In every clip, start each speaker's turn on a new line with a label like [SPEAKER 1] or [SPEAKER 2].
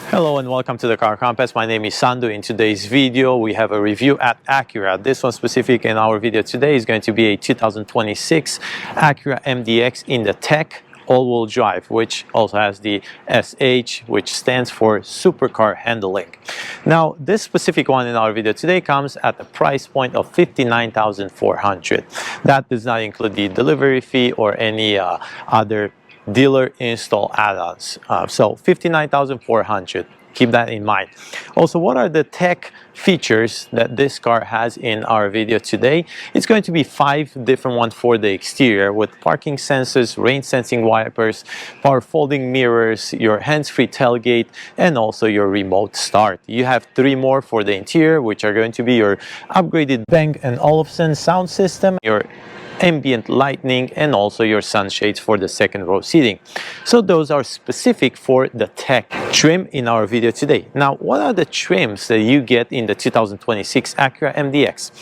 [SPEAKER 1] Hello and welcome to the Car Compass. My name is Sandu. In today's video we have a review at Acura. This one specific in our video today is going to be a 2026 Acura MDX in the Tech all-wheel drive, which also has the SH, which stands for supercar handling. Now this specific one in our video today comes at the price point of $59,400. That does not include the delivery fee or any other dealer install add-ons. So $59,400. Keep that in mind. Also, what are the tech features that this car has in our video today? It's going to be 5 different ones for the exterior, with parking sensors, rain sensing wipers, power folding mirrors, your hands-free tailgate, and also your remote start. You have 3 more for the interior, which are going to be your upgraded Bang & Olufsen sound system, your ambient lighting, and also your sunshades for the second row seating. So those are specific for the tech trim in our video today. Now, what are the trims that you get in the 2026 Acura MDX?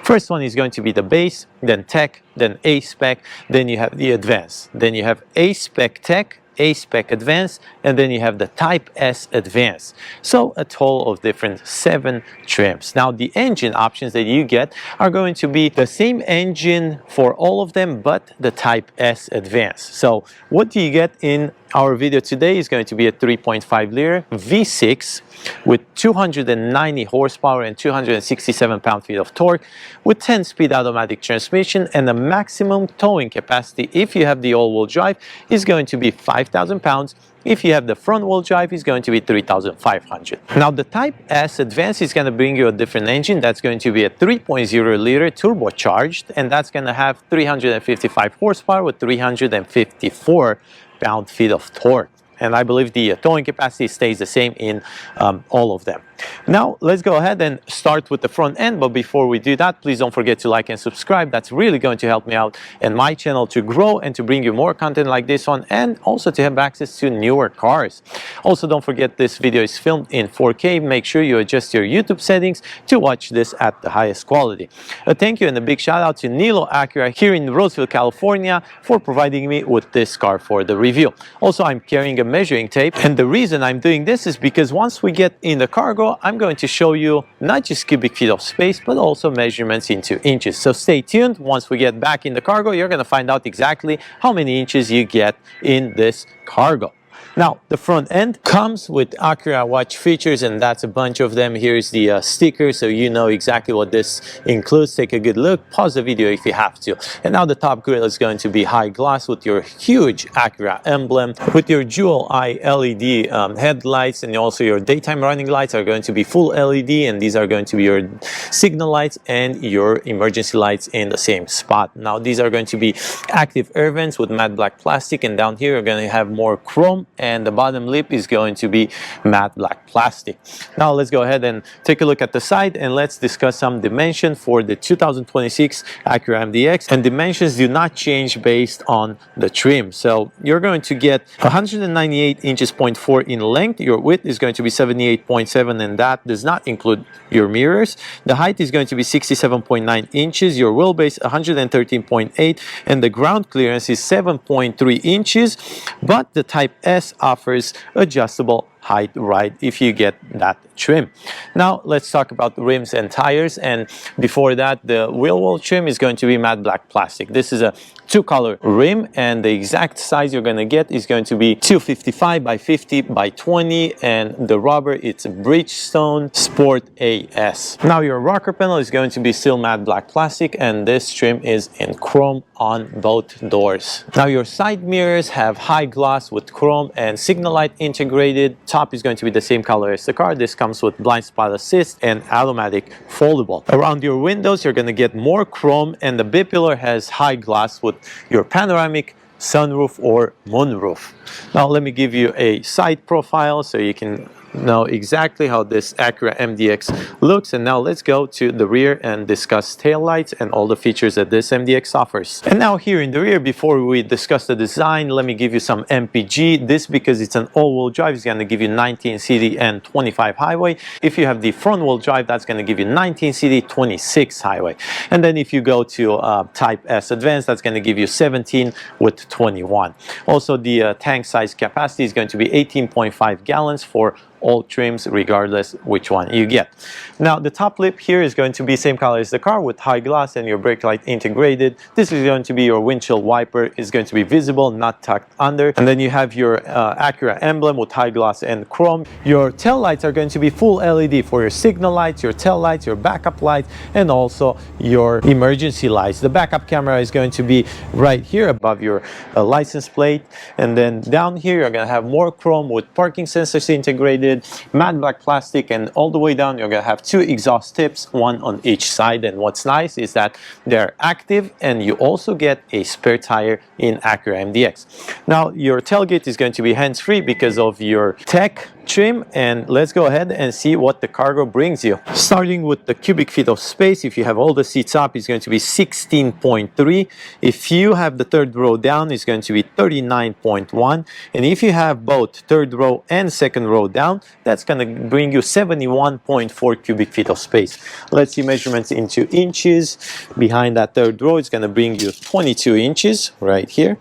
[SPEAKER 1] First one is going to be the base, then tech, then A-Spec, then you have the advanced, then you have A-Spec Tech, A-Spec Advanced, and then you have the Type S Advanced. So a total of different 7 trims. Now the engine options that you get are going to be the same engine for all of them, but the Type S Advanced. So what do you get in our video today is going to be a 3.5 liter V6 with 290 horsepower and 267 pound-feet of torque, with 10-speed automatic transmission, and the maximum towing capacity, if you have the all-wheel drive, is going to be 5,000 pounds. If you have the front-wheel drive, it's going to be 3,500. Now the Type S Advanced is going to bring you a different engine. That's going to be a 3.0 liter turbocharged, and that's going to have 355 horsepower with 354 pound-feet of torque. And I believe the towing capacity stays the same in all of them. Now let's go ahead and start with the front end, but before we do that, please don't forget to like and subscribe. That's really going to help me out and my channel to grow and to bring you more content like this one, and also to have access to newer cars. Also, don't forget this video is filmed in 4K. Make sure you adjust your YouTube settings to watch this at the highest quality. A thank you and a big shout out to Nilo Acura here in Roseville, California, for providing me with this car for the review. Also, I'm carrying a measuring tape, and the reason I'm doing this is because once we get in the cargo, I'm going to show you not just cubic feet of space, but also measurements into inches. So stay tuned. Once we get back in the cargo, you're going to find out exactly how many inches you get in this cargo. Now, the front end comes with Acura watch features, and that's a bunch of them. Here's the sticker, so you know exactly what this includes. Take a good look. Pause the video if you have to. And now the top grille is going to be high gloss with your huge Acura emblem, with your dual eye LED headlights, and also your daytime running lights are going to be full LED, and these are going to be your signal lights and your emergency lights in the same spot. Now, these are going to be active air vents with matte black plastic, and down here you're going to have more chrome, and the bottom lip is going to be matte black plastic. Now let's go ahead and take a look at the side, and let's discuss some dimension for the 2026 Acura MDX. And dimensions do not change based on the trim. So you're going to get 198 inches 0.4 in length. Your width is going to be 78.7, and that does not include your mirrors. The height is going to be 67.9 inches. Your wheelbase 113.8, and the ground clearance is 7.3 inches. But the Type S offers adjustable height right if you get that trim. Now let's talk about rims and tires, and before that, the wheel well trim is going to be matte black plastic. This is a 2-color rim, and the exact size you're going to get is going to be 255 by 50 by 20, and the rubber, it's Bridgestone Sport AS. Now your rocker panel is going to be still matte black plastic, and this trim is in chrome on both doors. Now your side mirrors have high gloss with chrome and signal light integrated. Top is going to be the same color as the car. This comes with blind spot assist and automatic foldable. Around your windows, you're going to get more chrome, and the B-pillar has high gloss with your panoramic sunroof or moonroof. Now let me give you a side profile so you can know exactly how this Acura MDX looks. And now let's go to the rear and discuss taillights and all the features that this MDX offers. And now here in the rear, before we discuss the design, let me give you some MPG. This, because it's an all-wheel drive, is going to give you 19 city and 25 highway. If you have the front-wheel drive, that's going to give you 19 city, 26 highway. And then if you go to Type S Advanced, that's going to give you 17 with 21. Also, the tank size capacity is going to be 18.5 gallons for all trims, regardless which one you get. Now the top lip here is going to be same color as the car with high gloss and your brake light integrated. This is going to be your windshield wiper. It's going to be visible, not tucked under. And then you have your Acura emblem with high gloss and chrome. Your tail lights are going to be full LED for your signal lights, your tail lights, your backup lights, and also your emergency lights. The backup camera is going to be right here above your license plate. And then down here you're going to have more chrome with parking sensors integrated, matte black plastic, and all the way down you're going to have two exhaust tips, one on each side. And what's nice is that they're active, and you also get a spare tire in Acura MDX. Now your tailgate is going to be hands-free because of your tech trim, and let's go ahead and see what the cargo brings you. Starting with the cubic feet of space, if you have all the seats up, it's going to be 16.3. If you have the third row down, it's going to be 39.1. And if you have both third row and second row down, that's going to bring you 71.4 cubic feet of space. Let's see measurements into inches. Behind that third row, it's going to bring you 22 inches right here.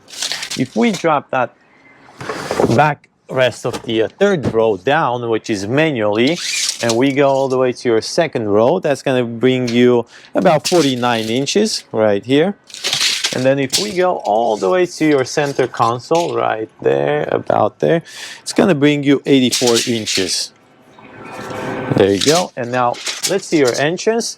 [SPEAKER 1] If we drop that back rest of the third row down, which is manually, and we go all the way to your second row, that's going to bring you about 49 inches right here. And then if we go all the way to your center console right there, about there, it's going to bring you 84 inches. There you go. And now let's see your entrance.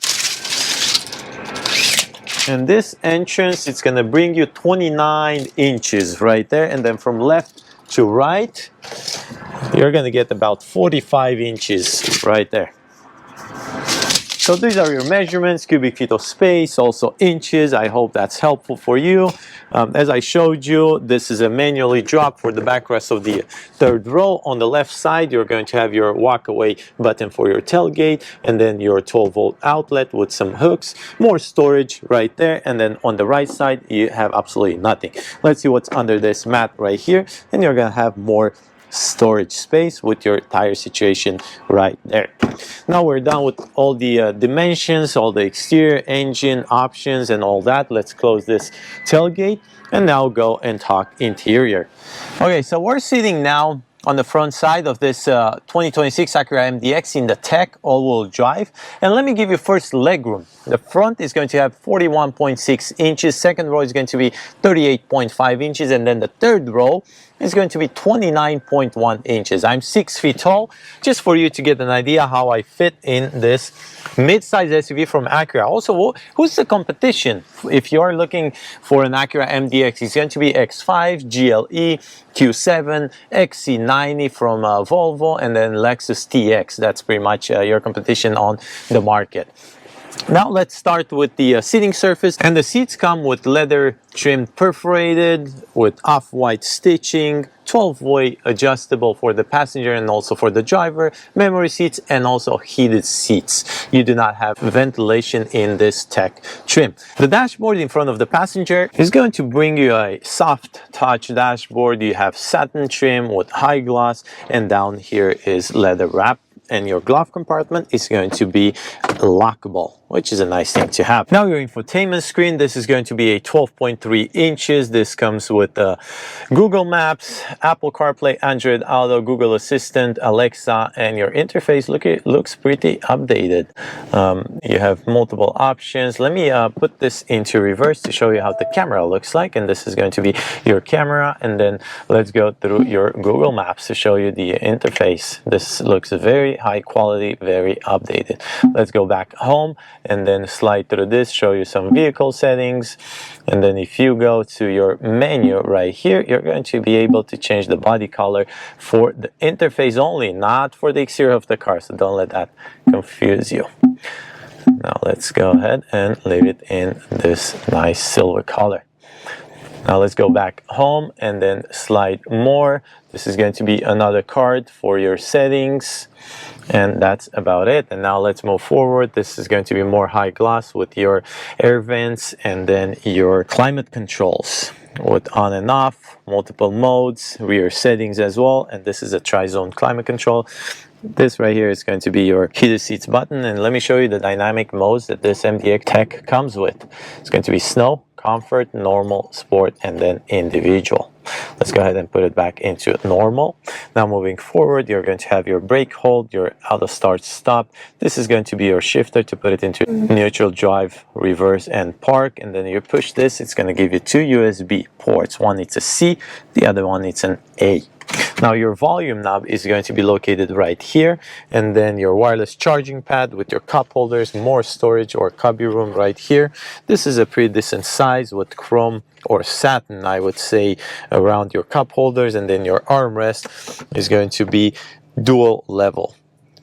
[SPEAKER 1] And this entrance, it's going to bring you 29 inches right there. And then from left to right, you're going to get about 45 inches right there. So these are your measurements, cubic feet of space, also inches. I hope that's helpful for you. As I showed you, this is a manually drop for the backrest of the third row. On the left side, you're going to have your walk-away button for your tailgate, and then your 12-volt outlet with some hooks, more storage right there. And then on the right side, you have absolutely nothing. Let's see what's under this mat right here, and you're going to have more storage space with your tire situation right there. Now we're done with all the dimensions, all the exterior engine options and all that. Let's close this tailgate and now go and talk interior. Okay, so we're sitting now on the front side of this 2026 Acura MDX in the tech all-wheel drive. And let me give you first legroom. The front is going to have 41.6 inches, second row is going to be 38.5 inches, and then the third row is going to be 29.1 inches. I'm 6 feet tall, just for you to get an idea how I fit in this mid-size SUV from Acura. Also, who's the competition? If you're looking for an Acura MDX, it's going to be X5, GLE, Q7, XC90 from Volvo, and then Lexus TX. That's pretty much your competition on the market. Now let's start with the seating surface, and the seats come with leather trimmed perforated with off-white stitching, 12-way adjustable for the passenger and also for the driver, memory seats, and also heated seats. You do not have ventilation in this tech trim. The dashboard in front of the passenger is going to bring you a soft touch dashboard. You have satin trim with high gloss, and down here is leather wrap. And your glove compartment is going to be lockable, which is a nice thing to have. Now your infotainment screen, this is going to be a 12.3 inches. This comes with Google Maps, Apple CarPlay, Android Auto, Google Assistant, Alexa, and your interface looks pretty updated. You have multiple options. Let me put this into reverse to show you how the camera looks like. And this is going to be your camera. And then let's go through your Google Maps to show you the interface. This looks very high quality, very updated. Let's go back home and then slide through this, show you some vehicle settings. And then if you go to your menu right here, you're going to be able to change the body color for the interface only, not for the exterior of the car. So don't let that confuse you. Now let's go ahead and leave it in this nice silver color. Now let's go back home and then slide more. This is going to be another card for your settings. And that's about it. And now let's move forward. This is going to be more high gloss with your air vents and then your climate controls with on and off, multiple modes, rear settings as well. And this is a tri-zone climate control. This right here is going to be your heated seats button. And let me show you the dynamic modes that this MDX Tech comes with. It's going to be snow, comfort, normal, sport, and then individual. Let's go ahead and put it back into normal. Now moving forward, you're going to have your brake hold, your auto start stop. This is going to be your shifter to put it into neutral, drive, reverse, and park. And then you push this, it's going to give you two USB ports. One it's a C, the other one it's an A. Now your volume knob is going to be located right here, and then your wireless charging pad with your cup holders, more storage or cubby room right here. This is a pretty decent size with chrome or satin, I would say, around your cup holders, and then your armrest is going to be dual level.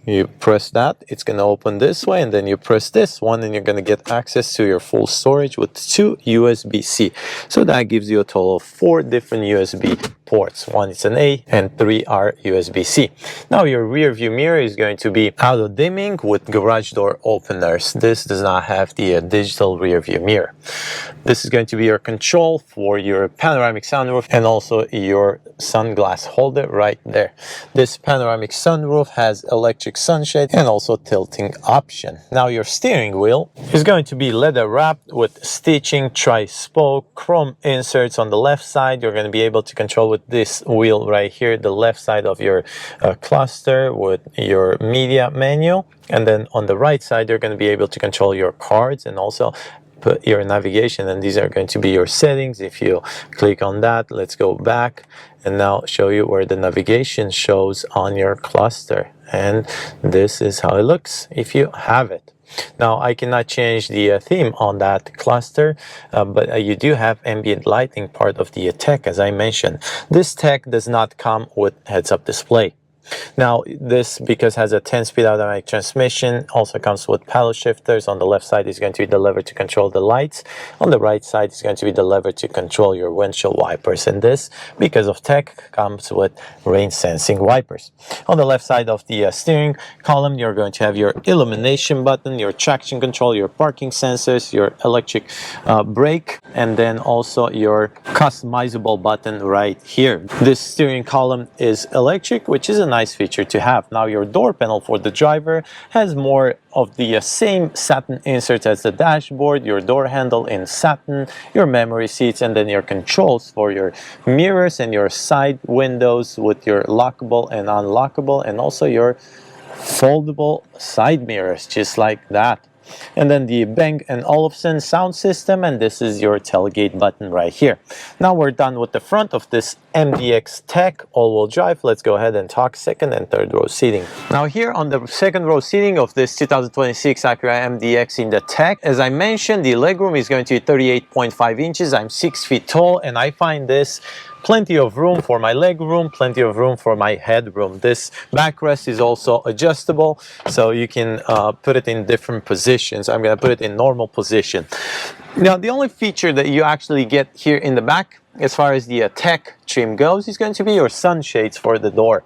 [SPEAKER 1] You press that, it's going to open this way, and then you press this one and you're going to get access to your full storage with two USB-C. So that gives you a total of 4 different USB ports. One is an A and 3 are USB-C. Now your rear view mirror is going to be auto dimming with garage door openers. This does not have the digital rear view mirror. This is going to be your control for your panoramic sunroof and also your sunglass holder right there. This panoramic sunroof has electric sunshade and also tilting option. Now your steering wheel is going to be leather wrapped with stitching, tri-spoke, chrome inserts on the left side. You're going to be able to control with this wheel right here, the left side of your cluster with your media menu. And then on the right side, you're going to be able to control your cards and also put your navigation, and these are going to be your settings. If you click on that, let's go back and now show you where the navigation shows on your cluster, and this is how it looks if you have it. Now I cannot change the theme on that cluster, but you do have ambient lighting part of the tech. As I mentioned, this tech does not come with heads-up display. Now this, because has a 10-speed automatic transmission, also comes with paddle shifters. On the left side is going to be the lever to control the lights. On the right side is going to be the lever to control your windshield wipers, and this, because of tech, comes with rain sensing wipers. On the left side of the steering column, you're going to have your illumination button, your traction control, your parking sensors, your electric brake, and then also your customizable button right here. This steering column is electric, which is a nice feature to have. Now your door panel for the driver has more of the same satin inserts as the dashboard, your door handle in satin, your memory seats, and then your controls for your mirrors and your side windows with your lockable and unlockable, and also your foldable side mirrors, just like that. And then the Bang & Olufsen sound system, and this is your tailgate button right here. Now we're done with the front of this MDX Tech all-wheel drive. Let's go ahead and talk second and third row seating. Now here on the second row seating of this 2026 Acura MDX in the Tech, as I mentioned, the legroom is going to be 38.5 inches. I'm 6 feet tall, and I find this plenty of room for my leg room, plenty of room for my head room. This backrest is also adjustable, so you can put it in different positions. I'm going to put it in normal position. Now, the only feature that you actually get here in the back, as far as the Tech trim goes, is going to be your sunshades for the door.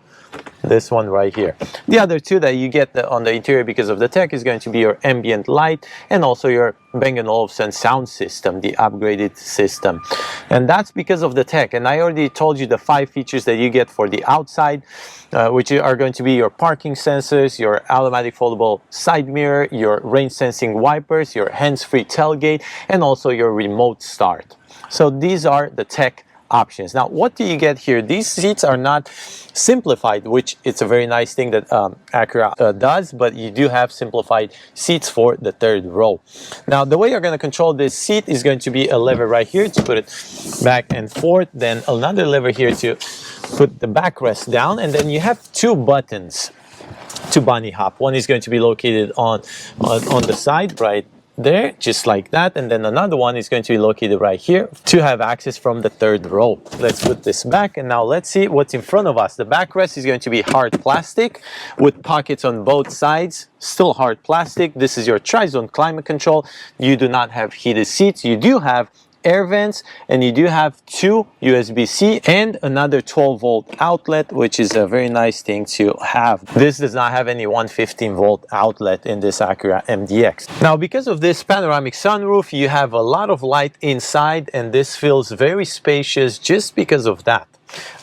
[SPEAKER 1] This one right here. The other two that you get on the interior because of the Tech is going to be your ambient light and also your Bang & Olufsen sound system, the upgraded system. And that's because of the Tech. And I already told you the 5 features that you get for the outside, which are going to be your parking sensors, your automatic foldable side mirror, your rain sensing wipers, your hands-free tailgate, and also your remote start. So these are the Tech options. Now, what do you get here? These seats are not simplified, which it's a very nice thing that Acura does, but you do have simplified seats for the third row. Now, the way you're going to control this seat is going to be a lever right here to put it back and forth, then another lever here to put the backrest down, and then you have 2 buttons to bunny hop. One is going to be located on the side right there, just like that, and then another one is going to be located right here to have access from the third row. Let's put this back, and now let's see what's in front of us. The backrest is going to be hard plastic with pockets on both sides, still hard plastic. This is your tri-zone climate control. You do not have heated seats. You do have air vents, and you do have 2 USB-C and another 12-volt outlet, which is a very nice thing to have. This does not have any 115-volt outlet in this Acura MDX. Now, because of this panoramic sunroof, you have a lot of light inside, and this feels very spacious just because of that.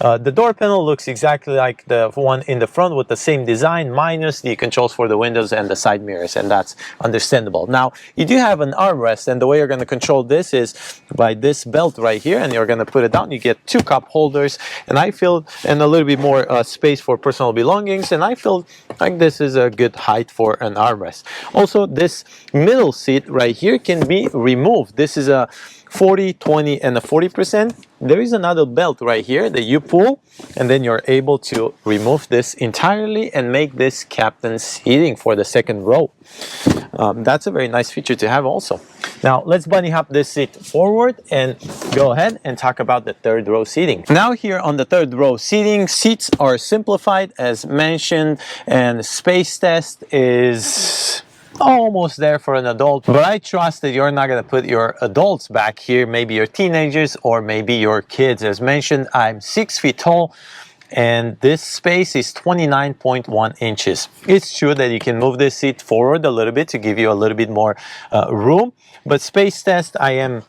[SPEAKER 1] The door panel looks exactly like the one in the front with the same design, minus the controls for the windows and the side mirrors, and that's understandable. Now, you do have an armrest, and the way you're going to control this is by this belt right here, and you're going to put it down. You get 2 cup holders, and a little bit more space for personal belongings, and I feel like this is a good height for an armrest. Also, this middle seat right here can be removed. This is a 40, 20, and a 40%. There is another belt right here that you pull, and then you're able to remove this entirely and make this captain's seating for the second row. That's a very nice feature to have also. Now, let's bunny hop this seat forward and go ahead and talk about the third row seating. Now, here on the third row seating, seats are simplified as mentioned, and space test is almost there for an adult, but I trust that you're not going to put your adults back here, maybe your teenagers or maybe your kids. As mentioned, I'm 6 feet tall, and this space is 29.1 inches. It's true that you can move this seat forward a little bit to give you a little bit more room, but space test, I am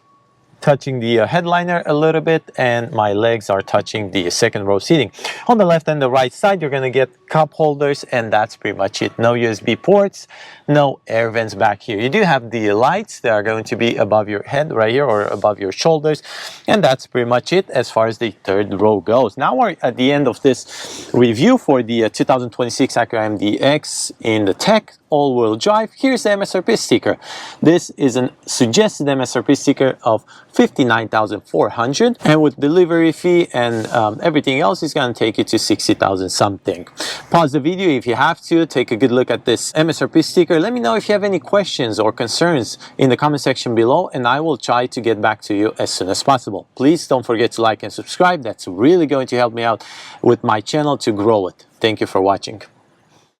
[SPEAKER 1] touching the headliner a little bit, and my legs are touching the second row seating. On the left and the right side, you're going to get cup holders, and that's pretty much it. No USB ports, no air vents back here. You do have the lights that are going to be above your head right here or above your shoulders, and that's pretty much it as far as the third row goes. Now we're at the end of this review for the 2026 Acura MDX in the Tech all-wheel drive. Here's the MSRP sticker. This is a suggested MSRP sticker of $59,400, and with delivery fee and everything else, it's going to take you to $60,000 something. Pause the video if you have to, take a good look at this MSRP sticker. Let me know if you have any questions or concerns in the comment section below, and I will try to get back to you as soon as possible. Please don't forget to like and subscribe. That's really going to help me out with my channel to grow it. Thank you for watching.